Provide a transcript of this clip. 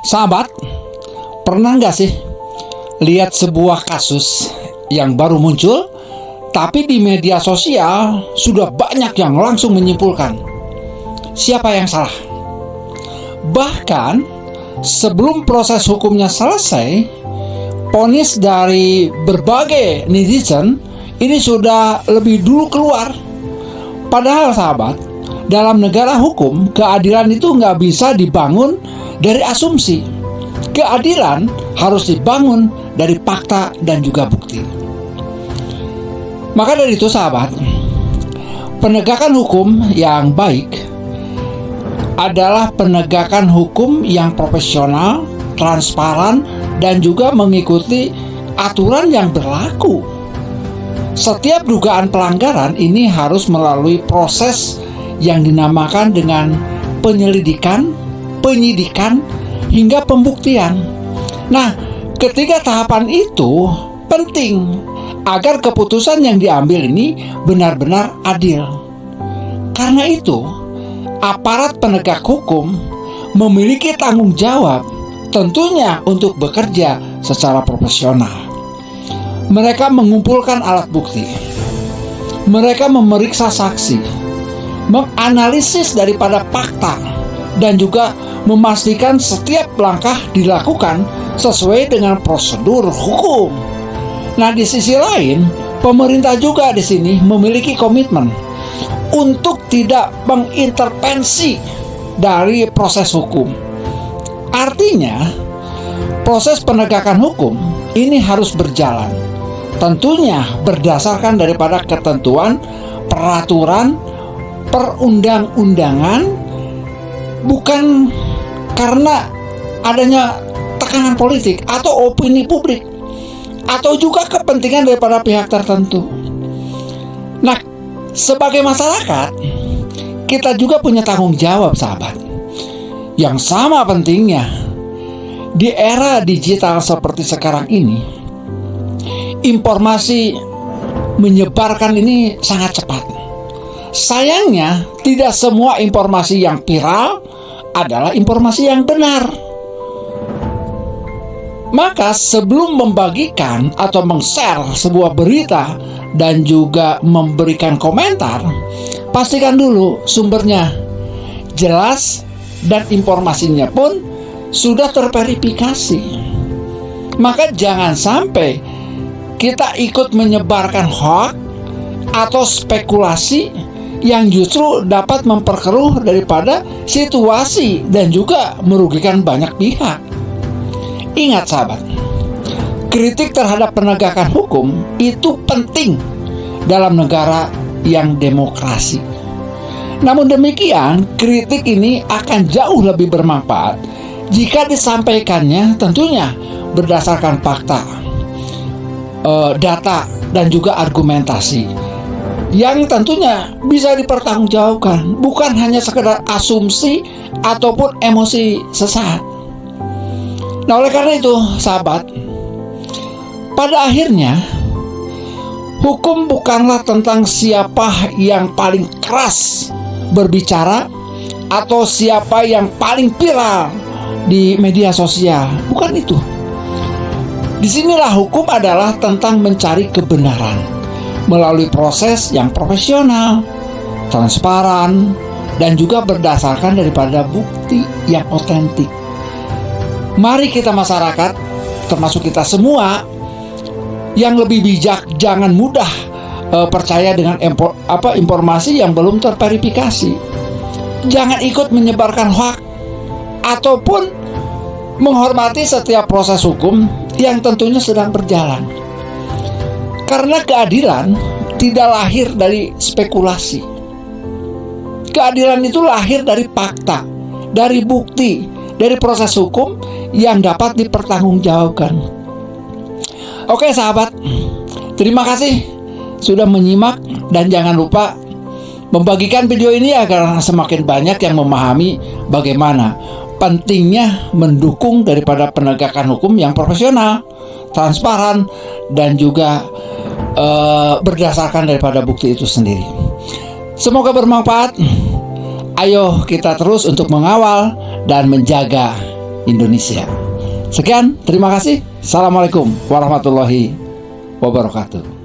Sahabat, pernah nggak sih lihat sebuah kasus yang baru muncul, tapi di media sosial sudah banyak yang langsung menyimpulkan siapa yang salah? Bahkan sebelum proses hukumnya selesai, vonis dari berbagai netizen ini sudah lebih dulu keluar. Padahal sahabat, dalam negara hukum, keadilan itu nggak bisa dibangun dari asumsi. Keadilan harus dibangun dari fakta dan juga bukti. Maka dari itu sahabat, penegakan hukum yang baik adalah penegakan hukum yang profesional, transparan, dan juga mengikuti aturan yang berlaku. Setiap dugaan pelanggaran ini harus melalui proses yang dinamakan dengan penyelidikan, penyidikan, hingga pembuktian. Nah, ketiga tahapan itu penting agar keputusan yang diambil ini benar-benar adil. Karena itu, aparat penegak hukum memiliki tanggung jawab tentunya untuk bekerja secara profesional. Mereka mengumpulkan alat bukti, mereka memeriksa saksi, menganalisis daripada fakta, dan juga memastikan setiap langkah dilakukan sesuai dengan prosedur hukum. Nah, di sisi lain, pemerintah juga di sini memiliki komitmen untuk tidak mengintervensi dari proses hukum. Artinya, proses penegakan hukum ini harus berjalan, tentunya berdasarkan daripada ketentuan peraturan perundang-undangan, bukan karena adanya tekanan politik atau opini publik atau juga kepentingan daripada pihak tertentu. Nah, sebagai masyarakat, kita juga punya tanggung jawab sahabat, yang sama pentingnya. Di era digital seperti sekarang ini, informasi menyebarkan ini sangat cepat. Sayangnya, tidak semua informasi yang viral adalah informasi yang benar. Maka sebelum membagikan atau meng-share sebuah berita dan juga memberikan komentar, pastikan dulu sumbernya jelas dan informasinya pun sudah terverifikasi. Maka jangan sampai kita ikut menyebarkan hoax atau spekulasi yang justru dapat memperkeruh daripada situasi dan juga merugikan banyak pihak. Ingat sahabat, kritik terhadap penegakan hukum itu penting dalam negara yang demokrasi. Namun demikian, kritik ini akan jauh lebih bermanfaat jika disampaikannya tentunya berdasarkan fakta, data, dan juga argumentasi yang tentunya bisa dipertanggungjawabkan, bukan hanya sekedar asumsi ataupun emosi sesaat. Nah, oleh karena itu, sahabat, pada akhirnya hukum bukanlah tentang siapa yang paling keras berbicara atau siapa yang paling viral di media sosial. Bukan itu. Disinilah hukum adalah tentang mencari kebenaran melalui proses yang profesional, transparan, dan juga berdasarkan daripada bukti yang otentik. Mari kita masyarakat, termasuk kita semua, yang lebih bijak, jangan mudah percaya dengan informasi yang belum terverifikasi. Jangan ikut menyebarkan hoax ataupun menghormati setiap proses hukum yang tentunya sedang berjalan. Karena keadilan tidak lahir dari spekulasi. Keadilan itu lahir dari fakta, dari bukti, dari proses hukum yang dapat dipertanggungjawabkan. Oke sahabat, terima kasih sudah menyimak, dan jangan lupa membagikan video ini agar semakin banyak yang memahami bagaimana pentingnya mendukung daripada penegakan hukum yang profesional, transparan, dan juga berdasarkan daripada bukti itu sendiri. Semoga bermanfaat. Ayo kita terus untuk mengawal dan menjaga Indonesia. Sekian, terima kasih. Assalamualaikum warahmatullahi wabarakatuh.